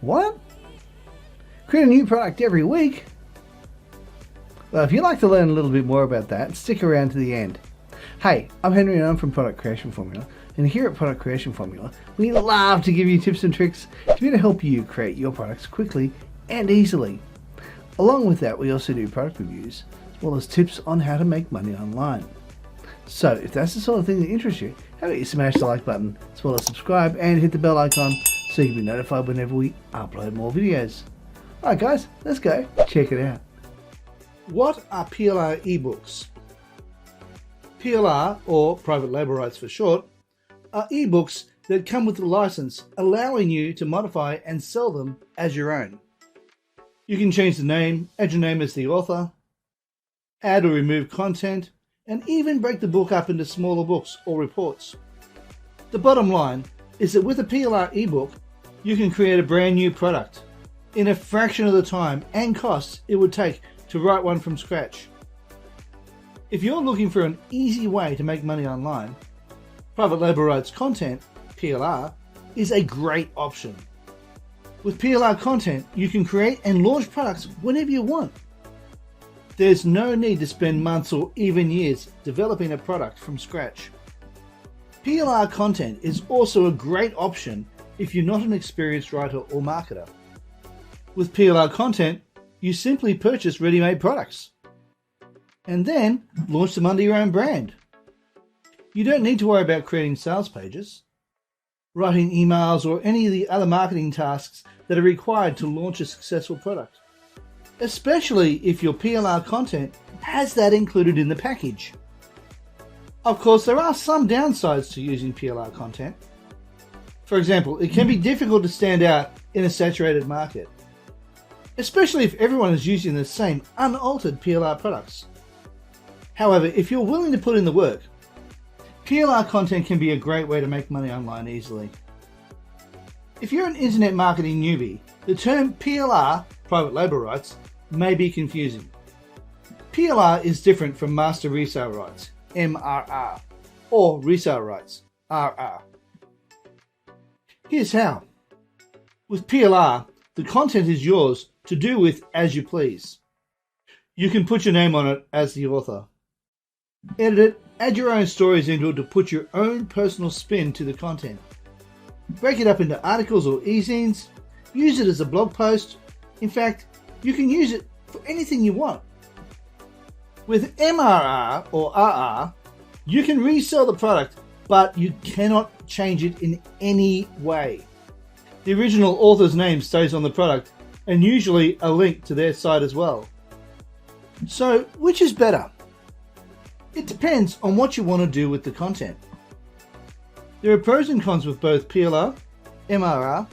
What? Create a new product every week? Well, if you'd like to learn a little bit more about that, stick around to the end. Hey, I'm Henry and I'm from Product Creation Formula, and here at Product Creation Formula, we love to give you tips and tricks to be able to help you create your products quickly and easily. Along with that, we also do product reviews, as well as tips on how to make money online. So if that's the sort of thing that interests you, how about you smash the like button, as well as subscribe and hit the bell icon so you can be notified whenever we upload more videos. Alright guys, let's go check it out. What are PLR ebooks? PLR, or private label rights for short, are ebooks that come with a license allowing you to modify and sell them as your own. You can change the name, add your name as the author, add or remove content, and even break the book up into smaller books or reports. The bottom line is that with a PLR ebook, you can create a brand new product in a fraction of the time and costs it would take to write one from scratch. If you're looking for an easy way to make money online, private label rights content, PLR, is a great option. With PLR content, you can create and launch products whenever you want. There's no need to spend months or even years developing a product from scratch. PLR content is also a great option if you're not an experienced writer or marketer. With PLR content, you simply purchase ready-made products and then launch them under your own brand. You don't need to worry about creating sales pages, writing emails, or any of the other marketing tasks that are required to launch a successful product, especially if your PLR content has that included in the package. Of course, there are some downsides to using PLR content. For example, it can be difficult to stand out in a saturated market, especially if everyone is using the same unaltered PLR products. However, if you're willing to put in the work, PLR content can be a great way to make money online easily. If you're an internet marketing newbie, the term PLR, private label rights, may be confusing. PLR is different from master resale rights, MRR, or resale rights, RR. Here's how. With PLR, the content is yours to do with as you please. You can put your name on it as the author, edit it, add your own stories into it to put your own personal spin to the content, break it up into articles or e-zines, use it as a blog post. In fact, you can use it for anything you want. With MRR or RR, you can resell the product, but you cannot change it in any way. The original author's name stays on the product, and usually a link to their site as well. So, which is better? It depends on what you want to do with the content. There are pros and cons with both PLR, MRR,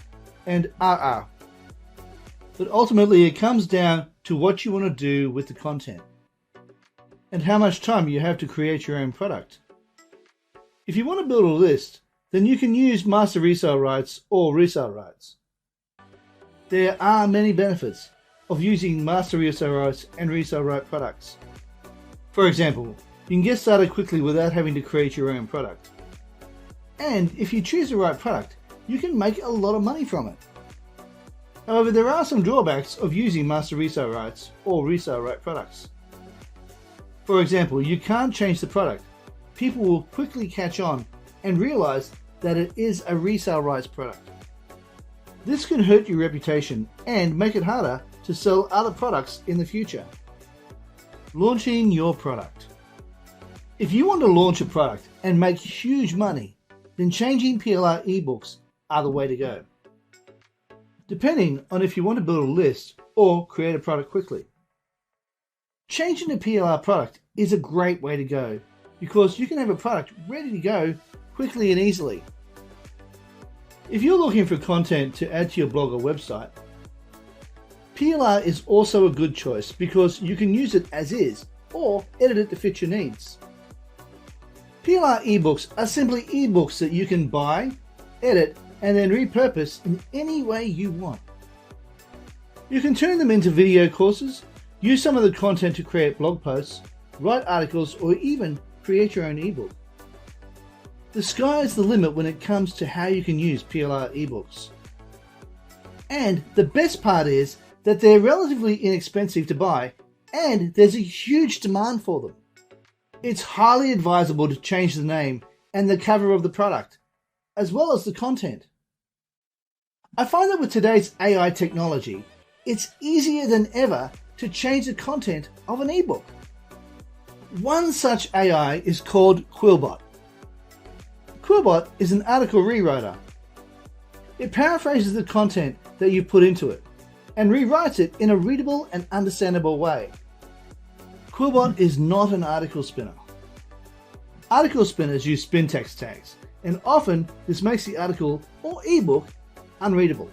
and RR. But ultimately it comes down to what you want to do with the content and how much time you have to create your own product. If you want to build a list, then you can use master resale rights or resale rights. There are many benefits of using master resale rights and resale right products. For example, you can get started quickly without having to create your own product. And if you choose the right product, you can make a lot of money from it. However, there are some drawbacks of using master resale rights or resale right products. For example, you can't change the product. People will quickly catch on and realize that it is a resale rights product. This can hurt your reputation and make it harder to sell other products in the future. Launching your product. If you want to launch a product and make huge money, then changing PLR ebooks are the way to go, depending on if you want to build a list or create a product quickly. Changing a PLR product is a great way to go because you can have a product ready to go quickly and easily. If you're looking for content to add to your blog or website, PLR is also a good choice because you can use it as is or edit it to fit your needs. PLR ebooks are simply ebooks that you can buy, edit, and then repurpose in any way you want. You can turn them into video courses, use some of the content to create blog posts, write articles, or even create your own ebook. The sky is the limit when it comes to how you can use PLR ebooks. And the best part is that they're relatively inexpensive to buy, and there's a huge demand for them. It's highly advisable to change the name and the cover of the product, as well as the content. I find that with today's AI technology, it's easier than ever to change the content of an ebook. One such AI is called 𝗤𝗂𝗶𝗹𝗶. 𝗤𝗂𝗶𝗹𝗶 is an article rewriter. It paraphrases the content that you put into it and rewrites it in a readable and understandable way. 𝗤𝗂𝗶𝗹𝗶 is not an article spinner. Article spinners use spin text tags, and often this makes the article or ebook unreadable.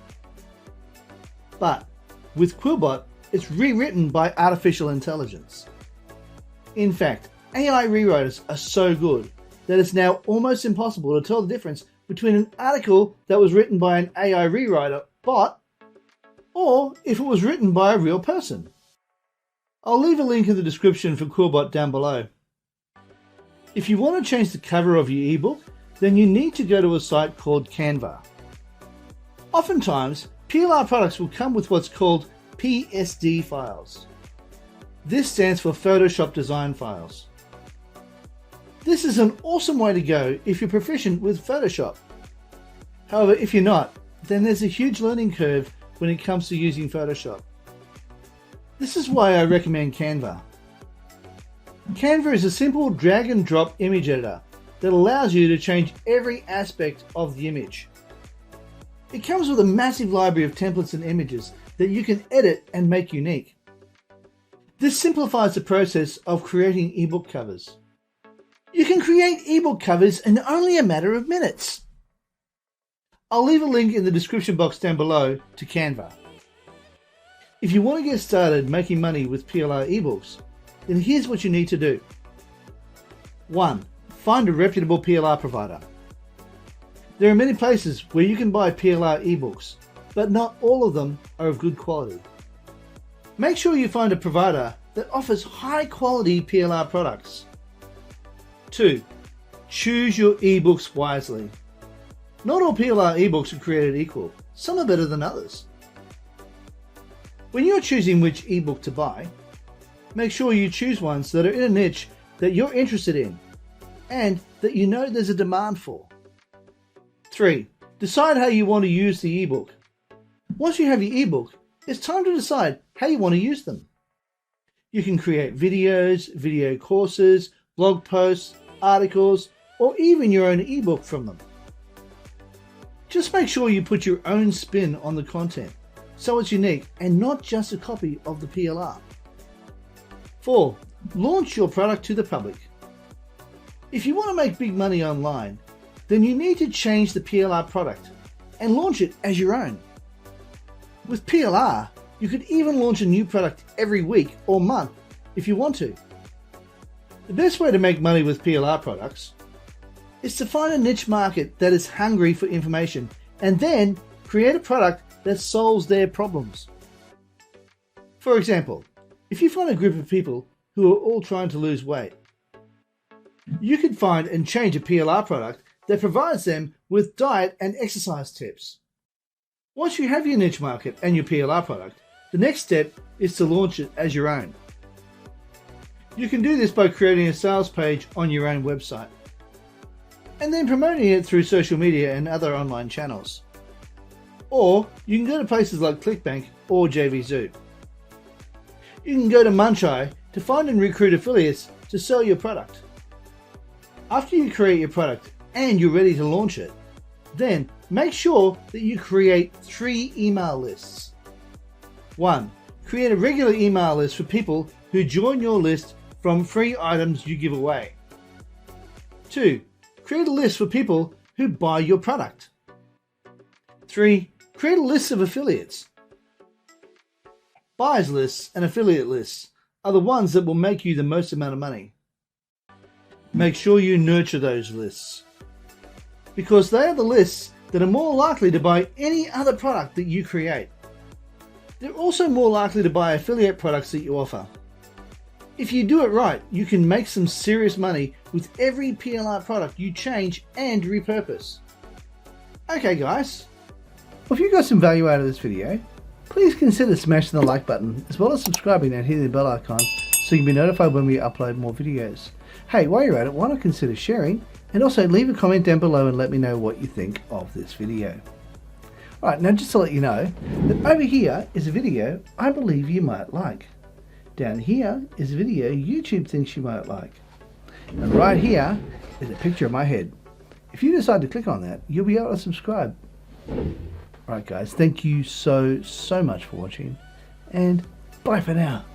But with 𝗤𝗂𝗶𝗶, it's rewritten by artificial intelligence. In fact, AI rewriters are so good that it's now almost impossible to tell the difference between an article that was written by an AI rewriter bot or if it was written by a real person. I'll leave a link in the description for 𝗤𝗂𝗶𝗹 down below. If you want to change the cover of your ebook, then you need to go to a site called Canva. Oftentimes, PLR products will come with what's called PSD files. This stands for Photoshop Design Files. This is an awesome way to go if you're proficient with Photoshop. However, if you're not, then there's a huge learning curve when it comes to using Photoshop. This is why I recommend Canva. Canva is a simple drag and drop image editor that allows you to change every aspect of the image. It comes with a massive library of templates and images that you can edit and make unique. This simplifies the process of creating ebook covers. You can create ebook covers in only a matter of minutes. I'll leave a link in the description box down below to Canva. If you want to get started making money with PLR ebooks, then here's what you need to do. 1. Find a reputable PLR provider. There are many places where you can buy PLR ebooks, but not all of them are of good quality. Make sure you find a provider that offers high quality PLR products. 2. Choose your ebooks wisely. Not all PLR ebooks are created equal. Some are better than others. When you're choosing which ebook to buy, make sure you choose ones that are in a niche that you're interested in and that you know there's a demand for. 3. Decide how you want to use the ebook. Once you have your ebook, it's time to decide how you want to use them. You can create videos, video courses, blog posts, articles, or even your own ebook from them. Just make sure you put your own spin on the content, so it's unique and not just a copy of the PLR. 4. Launch your product to the public. If you want to make big money online, then you need to change the PLR product and launch it as your own. With PLR, you could even launch a new product every week or month if you want to. The best way to make money with PLR products is to find a niche market that is hungry for information and then create a product that solves their problems. For example, if you find a group of people who are all trying to lose weight, you could find and change a PLR product that provides them with diet and exercise tips. Once you have your niche market and your PLR product, the next step is to launch it as your own. You can do this by creating a sales page on your own website and then promoting it through social media and other online channels. Or you can go to places like ClickBank or 𝗣𝗵𝗁. You can go to 𝗪𝗏𝗠𝐻 to find and recruit affiliates to sell your product. After you create your product and you're ready to launch it, then make sure that you create 3 email lists. 1. Create a regular email list for people who join your list from free items you give away. 2. Create a list for people who buy your product. 3. Create a list of affiliates. Buyers lists and affiliate lists are the ones that will make you the most amount of money. Make sure you nurture those lists, because they are the lists that are more likely to buy any other product that you create. They're also more likely to buy affiliate products that you offer. If you do it right, you can make some serious money with every PLR product you change and repurpose. Okay guys, Well, if you got some value out of this video, please consider smashing the like button as well as subscribing and hitting the bell icon so you can be notified when we upload more videos. Hey, while you're at it, why not consider sharing, and also leave a comment down below and let me know what you think of this video. Alright, now just to let you know that over here is a video I believe you might like. Down here is a video YouTube thinks you might like. And right here is a picture of my head. If you decide to click on that, you'll be able to subscribe. Alright guys, thank you so much for watching, and bye for now.